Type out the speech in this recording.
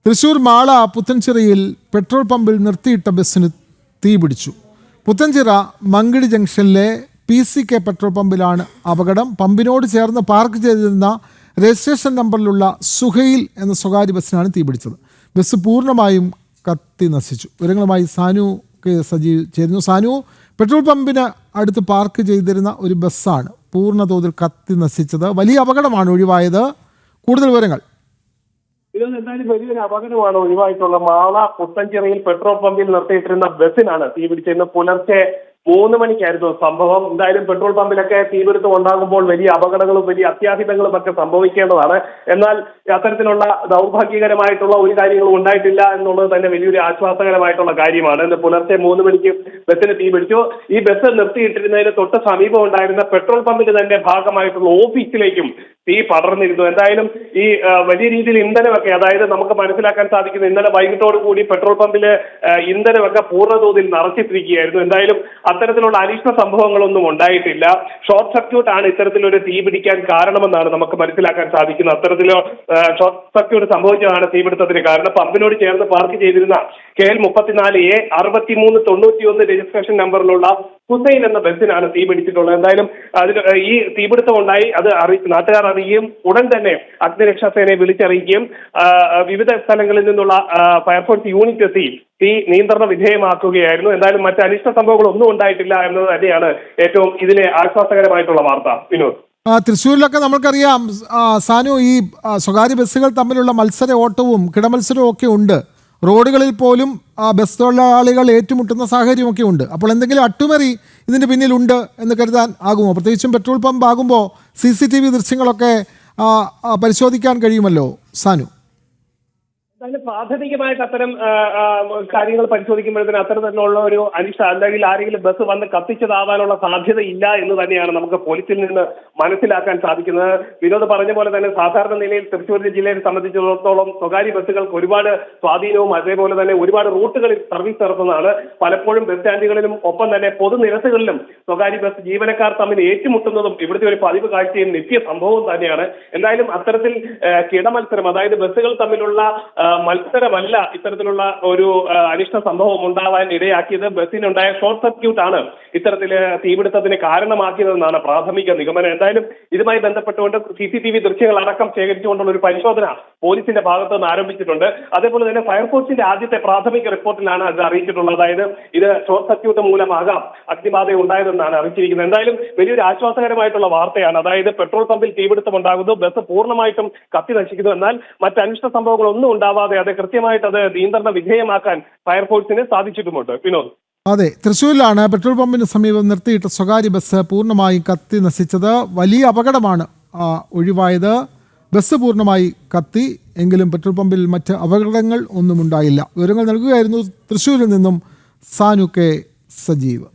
Thrissur Mala പുത്തൻചിറയിൽ petrol പമ്പിൽ നിർത്തിയിട്ട ബസ്സിന് തീപിടിച്ചു. പുത്തൻചിറ മങ്കിടി ജംഗ്ഷനിലെ PCK പെട്രോൾ പമ്പിലാണ് അപകടം. പമ്പിനോട് ചേർന്ന് പാർക്ക് ചെയ്തിരുന്ന രജിസ്ട്രേഷൻ നമ്പറിലുള്ള സുഹൈൽ എന്ന സ്വകാര്യ ബസ്സിനാണ് തീപിടിച്ചത്. ബസ് പൂർണ്ണമായും കത്തി നശിച്ചു. വിവരങ്ങളുമായി സാനു കെ സജീവ് ചേരുന്നു. സാനു, പെട്രോൾ പമ്പിന് അടുത്ത് പാർക്ക് ചെയ്തിരുന്ന ഒരു ബസ്സാണ് പൂർണ്ണതോതിൽ കത്തി നശിച്ചത്. വലിയ അപകടമാണ് ഒഴിവായത്. കൂടുതൽ വിവരങ്ങൾ. എന്തായാലും വലിയൊരു അപകടമാണ് ഒഴിവായിട്ടുള്ള. മാള പുത്തൻചിറയിൽ പെട്രോൾ പമ്പിൽ നിർത്തിയിട്ടിരുന്ന ബസ്സിനാണ് തീപിടിച്ചത്. പുലർച്ചെ 3 മണിക്കായിരുന്നു സംഭവം. എന്തായാലും പെട്രോൾ പമ്പിലൊക്കെ തീപിടുത്തം ഉണ്ടാകുമ്പോൾ വലിയ അപകടങ്ങളും വലിയ അത്യാഹിതങ്ങളും ഒക്കെ സംഭവിക്കേണ്ടതാണ്. എന്നാൽ അത്തരത്തിലുള്ള ദൗർഭാഗ്യകരമായിട്ടുള്ള ഒരു കാര്യങ്ങളും ഉണ്ടായിട്ടില്ല എന്നുള്ളത് തന്നെ വലിയൊരു ആശ്വാസകരമായിട്ടുള്ള കാര്യമാണ്. ഇന്ന് പുലർച്ചെ 3 മണിക്ക് ബസ്സിന് തീപിടിച്ചു. ഈ ബസ് നിർത്തിയിട്ടിരുന്നതിന് തൊട്ട് സമീപം ഉണ്ടായിരുന്ന പെട്രോൾ പമ്പിന്റെ തന്നെ ഭാഗമായിട്ടുള്ള ഓഫീസിലേക്കും തീ പടർന്നിരുന്നു. എന്തായാലും ഈ വലിയ രീതിയിൽ ഇന്ധനമൊക്കെ, അതായത് നമുക്ക് മനസ്സിലാക്കാൻ സാധിക്കുന്നത് ഇന്നലെ വൈകിട്ടോടു കൂടി പെട്രോൾ പമ്പില് ഇന്ധനമൊക്കെ പൂർണ്ണതോതിൽ നിറച്ചിട്ടിരിക്കുകയായിരുന്നു. എന്തായാലും അത്തരത്തിലുള്ള അനിഷ്ട സംഭവങ്ങളൊന്നും ഉണ്ടായിട്ടില്ല. ഷോർട്ട് സർക്യൂട്ട് ആണ് ഇത്തരത്തിലൊരു തീ പിടിക്കാൻ കാരണമെന്നാണ് നമുക്ക് മനസ്സിലാക്കാൻ സാധിക്കുന്നത്. അത്തരത്തിലോ ഷോർട്ട് സർക്യൂട്ട് സംഭവിച്ചതാണ് തീപിടുത്തത്തിന് കാരണം. പമ്പിനോട് ചേർന്ന് പാർക്ക് ചെയ്തിരുന്ന KL 34A 6391 രജിസ്ട്രേഷൻ നമ്പറിലുള്ള ഹുസൈൻ എന്ന ബസ്സിനാണ് തീ പിടിച്ചിട്ടുള്ളത്. എന്തായാലും അതിൽ ഈ തീപിടുത്തം ഉണ്ടായി, അത് നാട്ടുകാർ അറിയുകയും ഉടൻ തന്നെ അഗ്നിരക്ഷാസേനയെ വിളിച്ചറിയിക്കുകയും വിവിധ സ്ഥലങ്ങളിൽ നിന്നുള്ള ഫയർഫോഴ്സ് യൂണിറ്റ് എത്തി തീ നിയന്ത്രണ വിധേയമാക്കുകയായിരുന്നു. എന്തായാലും മറ്റ് അനിഷ്ട സംഭവങ്ങളൊന്നും ഉണ്ടായിട്ടില്ല എന്നത് തന്നെയാണ് ഏറ്റവും ഇതിലെ ആശ്വാസകരമായിട്ടുള്ള വാർത്ത. വിനോദ്, തൃശ്ശൂരിലൊക്കെ നമുക്കറിയാം സാനു, ഈ സ്വകാര്യ ബസ്സുകൾ തമ്മിലുള്ള മത്സര ഓട്ടവും കിടമത്സരവും ഒക്കെ ഉണ്ട്. റോഡുകളിൽ പോലും ബസ് തൊഴിലാളികൾ ഏറ്റുമുട്ടുന്ന സാഹചര്യമൊക്കെ ഉണ്ട്. അപ്പോൾ എന്തെങ്കിലും അട്ടുമറി ഇതിൻ്റെ പിന്നിലുണ്ട് എന്ന് കരുതാൻ ആകുമോ? പ്രത്യേകിച്ചും പെട്രോൾ പമ്പ് ആകുമ്പോൾ CCTV ദൃശ്യങ്ങളൊക്കെ പരിശോധിക്കാൻ കഴിയുമല്ലോ സാനു. പ്രാഥമികമായിട്ട് അത്തരം കാര്യങ്ങൾ പരിശോധിക്കുമ്പോഴത്തേന് അത്തരത്തിലുള്ള ഒരു അനിഷ്ട, അല്ലെങ്കിൽ ആരെങ്കിലും ബസ് വന്ന് കത്തിച്ചതാവാനുള്ള സാധ്യത ഇല്ല എന്ന് തന്നെയാണ് നമുക്ക് പോലീസിൽ നിന്ന് മനസ്സിലാക്കാൻ സാധിക്കുന്നത്. വിനോദ് പറഞ്ഞ പോലെ തന്നെ സാധാരണ നിലയിൽ തൃശ്ശൂർ ജില്ലയെ സംബന്ധിച്ചിടത്തോളം സ്വകാര്യ ബസ്സുകൾക്ക് ഒരുപാട് സ്വാധീനവും അതേപോലെ തന്നെ ഒരുപാട് റൂട്ടുകളിൽ സർവീസ് നടത്തുന്നതാണ്. പലപ്പോഴും ബസ് സ്റ്റാൻഡുകളിലും ഒപ്പം തന്നെ പൊതുനിരത്തുകളിലും സ്വകാര്യ ബസ് ജീവനക്കാർ തമ്മിൽ ഏറ്റുമുട്ടുന്നതും ഇവിടുത്തെ ഒരു പതിവ് കാഴ്ചയും നിത്യ സംഭവവും തന്നെയാണ്. എന്തായാലും അത്തരത്തിൽ കിടമത്സരം, അതായത് ബസ്സുകൾ തമ്മിലുള്ള മത്സരമല്ല ഇത്തരത്തിലുള്ള ഒരു അനിഷ്ട സംഭവം ഉണ്ടാവാൻ ഇടയാക്കിയത്. ബസ്സിനുണ്ടായ ഷോർട്ട് സർക്യൂട്ട് ആണ് ഇത്തരത്തില് തീപിടുത്തത്തിന് കാരണമാക്കിയതെന്നാണ് പ്രാഥമിക നിഗമനം. എന്തായാലും ഇതുമായി ബന്ധപ്പെട്ടുകൊണ്ട് CCTV ദൃശ്യങ്ങൾ അടക്കം ശേഖരിച്ചുകൊണ്ടുള്ള ഒരു പരിശോധന പോലീസിന്റെ ഭാഗത്ത് നിന്ന് ആരംഭിച്ചിട്ടുണ്ട്. അതേപോലെ തന്നെ ഫയർഫോഴ്സിന്റെ ആദ്യത്തെ പ്രാഥമിക റിപ്പോർട്ടിലാണ് അത് അറിയിച്ചിട്ടുള്ളത്. അതായത് ഇത് ഷോർട്ട് സർക്യൂട്ട് മൂലമാകാം അഗ്നിബാധ ഉണ്ടായതെന്നാണ് അറിയിച്ചിരിക്കുന്നത്. എന്തായാലും വലിയൊരു ആശ്വാസകരമായിട്ടുള്ള വാർത്തയാണ്. അതായത് പെട്രോൾ പമ്പിൽ തീപിടുത്തം ഉണ്ടാകുന്നു, ബസ് പൂർണ്ണമായിട്ടും കത്തി നശിക്കുന്നു, എന്നാൽ മറ്റ് അനിഷ്ട സംഭവങ്ങളൊന്നും ഉണ്ടാവാതെ അത് കൃത്യമായിട്ട് അത് നിയന്ത്രണ വിധേയമാക്കാൻ ഫയർഫോഴ്സിന് സാധിച്ചിട്ടുമുണ്ട്. വിനോദ്, അതെ, തൃശ്ശൂരിലാണ് പെട്രോൾ പമ്പിന് സമീപം നിർത്തിയിട്ട സ്വകാര്യ ബസ് പൂർണ്ണമായും കത്തി നശിച്ചത്. വലിയ അപകടമാണ് ഒഴിവായത്. ബസ് പൂർണ്ണമായി കത്തി, എങ്കിലും പെട്രോൾ പമ്പിൽ മറ്റ് അപകടങ്ങൾ ഒന്നും ഉണ്ടായില്ല. വിവരങ്ങൾ നൽകുകയായിരുന്നു തൃശ്ശൂരിൽ നിന്നും സാനു കെ സജീവ്.